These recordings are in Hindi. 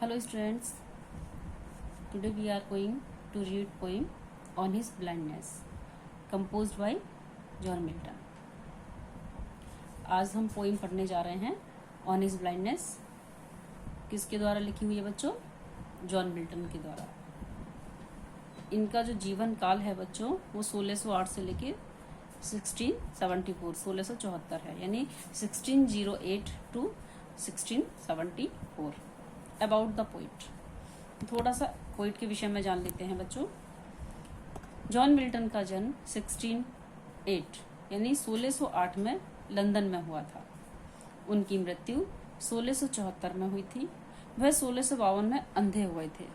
Hello students, today we are going to read poem on his blindness composed by John Milton. आज हम पोइम पढ़ने जा रहे हैं ऑन हिज ब्लाइंडनेस। किसके द्वारा लिखी हुई है बच्चों? जॉन मिल्टन के द्वारा। इनका जो जीवन काल है बच्चों वो 1608 से लेके 1674 है, यानी 1608 to 1674। अबाउट द पोइट, थोड़ा सा पोइट के विषय में जान लेते हैं बच्चों। जॉन मिल्टन का जन्म 1608 यानी 1608 में लंदन में हुआ था। उनकी मृत्यु 1674 में हुई थी। वह 1652 में अंधे हुए थे।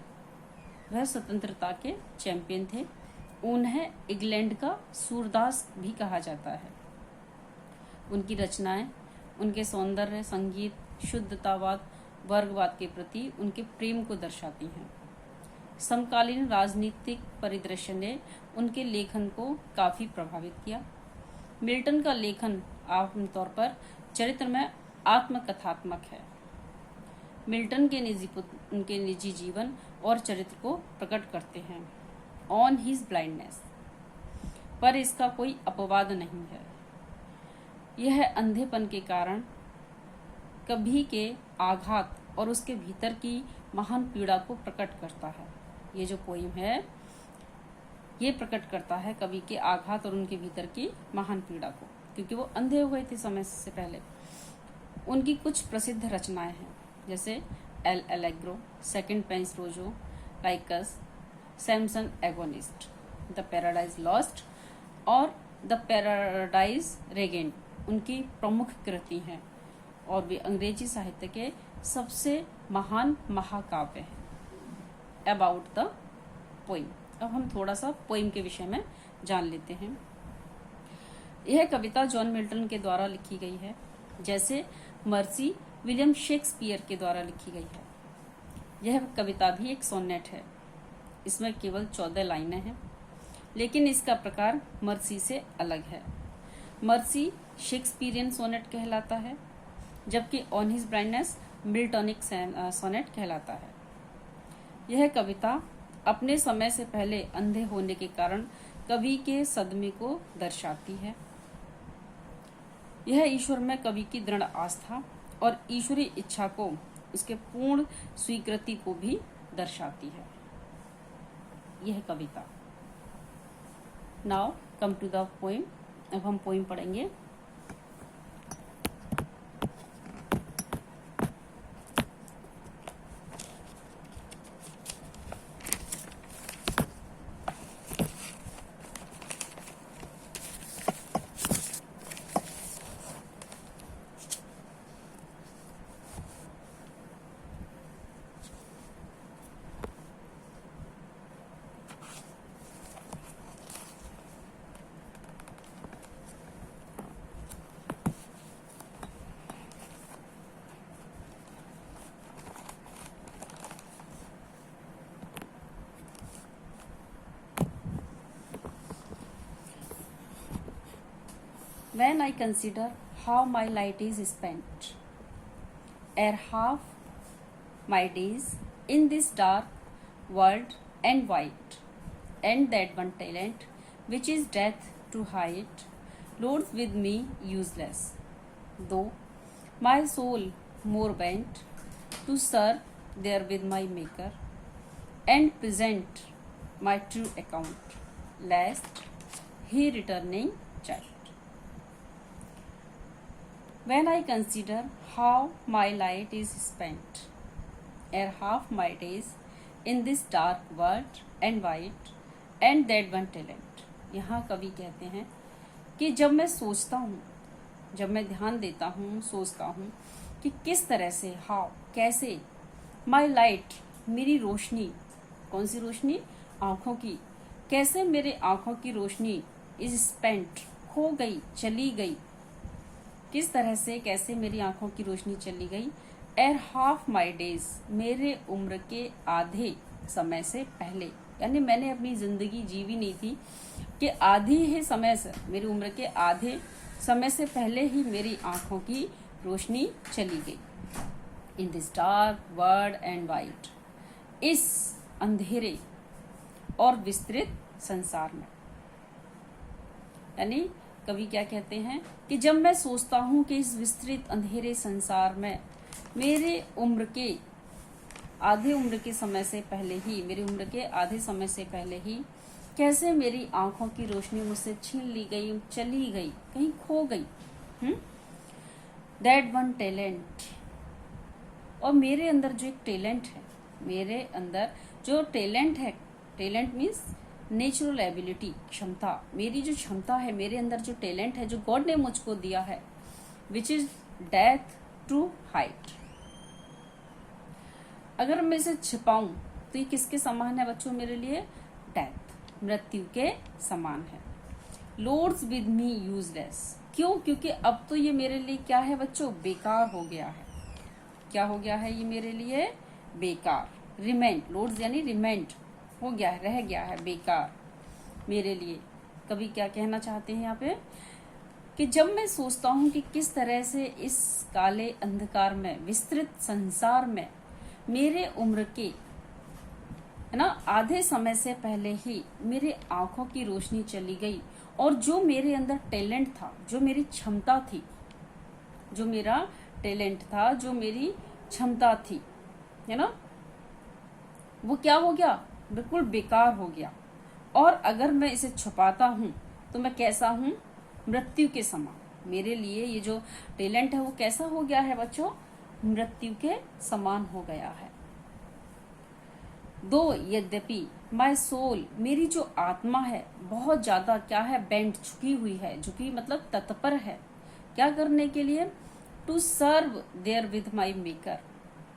वह स्वतंत्रता के चैंपियन थे। उन्हें इंग्लैंड का सूरदास भी कहा जाता है। उनकी रचनाएं उनके सौंदर्य, संगीत, शुद्धतावाद, वर्गवाद के प्रति उनके प्रेम को दर्शाती हैं। समकालीन राजनीतिक परिदृश्य ने उनके लेखन को काफी प्रभावित किया। मिल्टन का लेखन आमतौर पर चरित्र में आत्मकथात्मक है। मिल्टन के उनके निजी जीवन और चरित्र को प्रकट करते हैं ऑन हिज ब्लाइंडनेस, पर इसका कोई अपवाद नहीं है। यह अंधेपन के कारण कभी के आघात और उसके भीतर की महान पीड़ा को प्रकट करता है। ये जो पोइम है ये प्रकट करता है कवि के आघात और उनके भीतर की महान पीड़ा को, क्योंकि वो अंधे हुए थे समय से पहले। उनकी कुछ प्रसिद्ध रचनाएं हैं, जैसे एल एलेग्रो, सेकंड पेंस रोजो, likes, Samson agonist, the paradise lost और द पैराडाइज रेगेंट उनकी प्रमुख कृति हैं और वे अंग्रेजी साहित्य के सबसे महान महाकाव्य हैं। अबाउट द पोइम, अब हम थोड़ा सा पोइम के विषय में जान लेते हैं। यह कविता जॉन मिल्टन के द्वारा लिखी गई है, जैसे मर्सी विलियम शेक्सपियर के द्वारा लिखी गई है। यह कविता भी एक सोनेट है। इसमें केवल 14 लाइनें हैं, लेकिन इसका प्रकार मर्सी से अलग है। मर्सी शेक्सपियरियन सोनेट कहलाता है, जबकि ऑन हिज ब्लाइंडनेस मिल्टॉनिक सोनेट कहलाता है। यह कविता अपने समय से पहले अंधे होने के कारण कवि के सदमे को दर्शाती है। यह ईश्वर में कवि की दृढ़ आस्था और ईश्वरीय इच्छा को, उसके पूर्ण स्वीकृति को भी दर्शाती है यह कविता। Now come to the poem. अब हम पोइम पढ़ेंगे। When I consider how my light is spent, ere half my days in this dark world and white, and that one talent which is death to hide, loads with me useless, though my soul more bent to serve there with my Maker, and present my true account, lest he returning child. When I consider how my light is spent, ere half my days in this dark world and white, and that one talent, यहाँ कवि कहते हैं कि जब मैं सोचता हूँ, जब मैं ध्यान देता हूँ, सोचता हूँ कि किस तरह से, हाउ, कैसे, माई लाइट, मेरी रोशनी, कौन सी रोशनी? आँखों की, कैसे मेरे आँखों की रोशनी इज स्पेंट, खो गई, चली गई। किस तरह से, कैसे मेरी आंखों की रोशनी चली गई। एर हाफ माई डेज, मेरे उम्र के आधे समय से पहले, यानी मैंने अपनी जिंदगी जीवी नहीं थी कि आधी ही समय से, मेरी उम्र के आधे समय से पहले ही मेरी आंखों की रोशनी चली गई। In this dark world and wide, इस अंधेरे और विस्तृत संसार में। यानी कवि क्या कहते हैं कि जब मैं सोचता हूं कि इस विस्तृत अंधेरे संसार में मेरे उम्र के आधे उम्र के समय से पहले ही, मेरी उम्र के आधे समय से पहले ही कैसे मेरी आंखों की रोशनी मुझसे छीन ली गई, चली गई, कहीं खो गई। दैट वन टैलेंट, और मेरे अंदर जो एक टैलेंट है, मेरे अंदर जो टैलेंट है, टैलेंट मीन्स नेचुरल एबिलिटी, क्षमता, मेरी जो क्षमता है, मेरे अंदर जो टैलेंट है जो गॉड ने मुझको दिया है, which is death to height. अगर मैं इसे छिपाऊं तो ये किसके समान है बच्चों मेरे लिए? डेथ, मृत्यु के समान है। लॉर्ड्स विद मी यूजलेस, क्यों? क्योंकि अब तो ये मेरे लिए क्या है बच्चों? बेकार हो गया है। क्या हो गया है ये मेरे लिए? बेकार। रिमेंट, लॉर्ड्स यानी रिमेंट, हो गया है, रह गया है, बेकार मेरे लिए। कभी क्या कहना चाहते हैं यहाँ पे कि जब मैं सोचता हूँ कि किस तरह से इस काले अंधकार में, विस्तृत संसार में मेरे उम्र के, है ना, आधे समय से पहले ही मेरे आंखों की रोशनी चली गई, और जो मेरे अंदर टैलेंट था, जो मेरी क्षमता थी, जो मेरा टैलेंट था, जो मेरी क्षमता थी, है ना, वो क्या हो गया? बिल्कुल बेकार हो गया। और अगर मैं इसे छुपाता हूं तो मैं कैसा हूं? मृत्यु के समान। मेरे लिए ये जो टैलेंट है वो कैसा हो गया है बच्चों? मृत्यु के समान हो गया है। दो यद्यपि माय सोल, मेरी जो आत्मा है बहुत ज्यादा क्या है? बेंड, झुकी हुई है। झुकी मतलब तत्पर है, क्या करने के लिए? To serve there with my maker,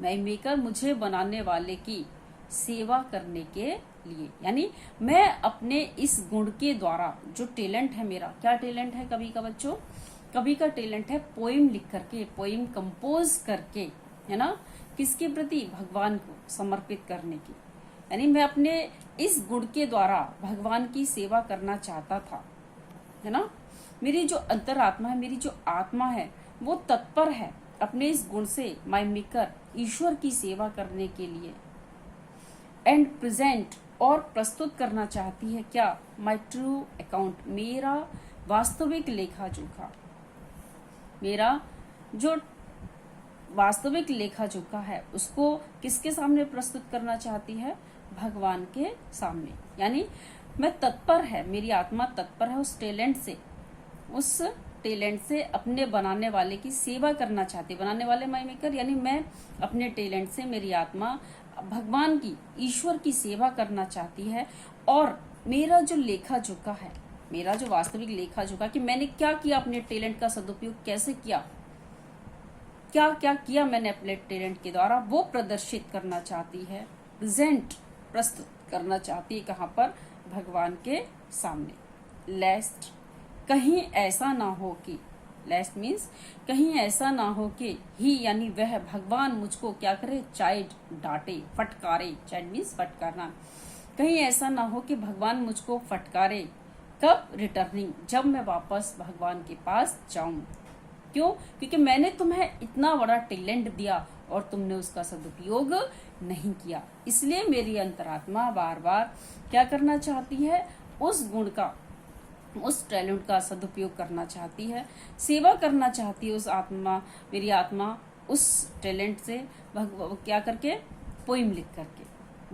my maker, मुझे बनाने वाले की सेवा करने के लिए। यानी मैं अपने इस गुण के द्वारा, जो टैलेंट है मेरा, क्या टैलेंट है कवि का बच्चों? कवि का टैलेंट है पोइम लिख करके, पोइम कंपोज करके, है ना, किसके प्रति? भगवान को समर्पित करने की। यानी मैं अपने इस गुण के द्वारा भगवान की सेवा करना चाहता था, है ना। मेरी जो अंतरात्मा है, मेरी जो आत्मा है, वो तत्पर है अपने इस गुण से माय मेकर, ईश्वर की सेवा करने के लिए। एंड प्रेजेंट, और प्रस्तुत करना चाहती है क्या? माय ट्रू अकाउंट, मेरा वास्तविक लेखा जोखा, मेरा जो वास्तविक लेखा जोखा है उसको किसके सामने प्रस्तुत करना चाहती है? भगवान के सामने। यानी मैं तत्पर है, मेरी आत्मा तत्पर है उस टैलेंट से अपने बनाने वाले की सेवा करना चाहती है। बनाने वाले माई मेकर, यानी मैं अपने टैलेंट से, मेरी आत्मा भगवान की, ईश्वर की सेवा करना चाहती है। और मेरा जो लेखा जोखा है, मेरा जो वास्तविक लेखा जोखा कि मैंने क्या किया, अपने टैलेंट का सदुपयोग कैसे किया, क्या क्या किया मैंने अपने टैलेंट के द्वारा, वो प्रदर्शित करना चाहती है। प्रेजेंट, प्रस्तुत करना चाहती है कहाँ पर? भगवान के सामने। लेस्ट, कहीं ऐसा ना हो कि, लेस्ट मीन्स कहीं ऐसा ना हो कि ही, यानी वह भगवान मुझको क्या करे? चाइड, डांटे, फटकारे। चाइड मीन्स फटकारना। कहीं ऐसा ना हो कि भगवान मुझको फटकारे। कब? रिटर्निंग, जब मैं वापस भगवान के पास जाऊं। क्यों? क्योंकि मैंने तुम्हें इतना बड़ा टैलेंट दिया और तुमने उसका सदुपयोग नहीं किया। इसलिए मेरी अंतरात्मा बार बार क्या करना चाहती है? उस गुण का, उस टैलेंट का सदुपयोग करना चाहती है, सेवा करना चाहती है। उस आत्मा, मेरी आत्मा उस टैलेंट से क्या करके? पोइम लिख करके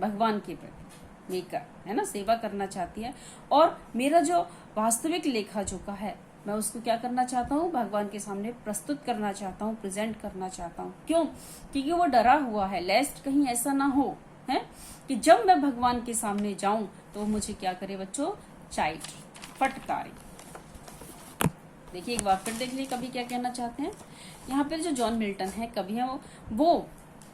भगवान के प्रति मेकर, है ना, सेवा करना चाहती है। और मेरा जो वास्तविक लेखा जोखा है, मैं उसको क्या करना चाहता हूँ? भगवान के सामने प्रस्तुत करना चाहता हूँ, प्रेजेंट करना चाहता हूँ। क्यों? क्योंकि वो डरा हुआ है, लेस्ट कहीं ऐसा ना हो है कि जब मैं भगवान के सामने जाऊं तो वो मुझे क्या करे बच्चों? चाइट, फटकारे। देखिए एक बार फिर देख लीजिए कवि क्या कहना चाहते हैं। यहाँ पे जो जॉन मिल्टन है कवि है, वो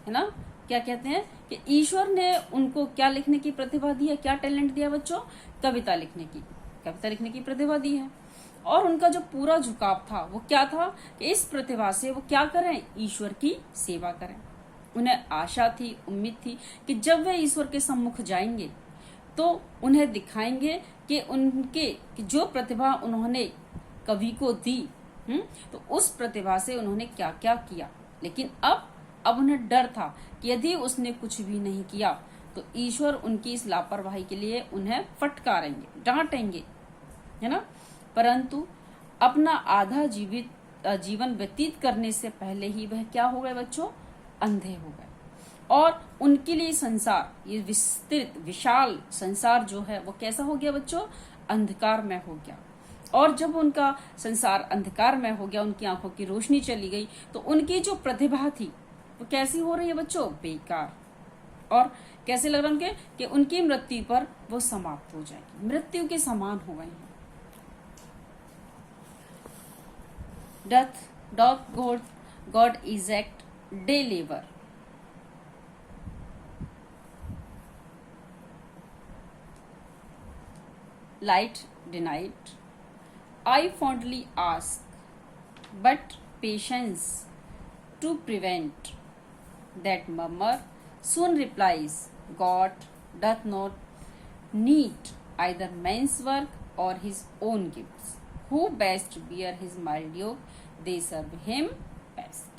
है ना, क्या कहते हैं कि ईश्वर ने उनको क्या लिखने की प्रतिभा दी है? क्या टैलेंट दिया बच्चों? कविता लिखने की, कविता लिखने की प्रतिभा दी है। और उनका जो पूरा झुकाव था वो क्या था कि इस प्रतिभा से वो क्या करें? ईश्वर की सेवा करें। उन्हें आशा थी, उम्मीद थी कि जब वे ईश्वर के सम्मुख जाएंगे तो उन्हें दिखाएंगे कि उनके कि जो प्रतिभा उन्होंने कवि को दी, तो उस प्रतिभा से उन्होंने क्या क्या किया। लेकिन अब अब उन्हें डर था कि यदि उसने कुछ भी नहीं किया तो ईश्वर उनकी इस लापरवाही के लिए उन्हें फटकारेंगे, डांटेंगे, है ना। परंतु अपना आधा जीवन व्यतीत करने से पहले ही वह क्या हो गए बच्चों, अंधे हो गए। और उनके लिए संसार, ये विस्तृत विशाल संसार जो है वो कैसा हो गया बच्चों, अंधकार में हो गया। और जब उनका संसार अंधकार में हो गया, उनकी आंखों की रोशनी चली गई, तो उनकी जो प्रतिभा थी वो कैसी हो रही है बच्चों, बेकार। और कैसे लग रहा है उनके कि उनकी मृत्यु पर वो समाप्त हो जाएगी, मृत्यु के समान हो गई है। doth God exact day labor, light denied, I fondly ask, but patience to prevent that murmur soon replies, God doth not need either man's work or his own gifts. Who best bear his mild yoke, they serve him best.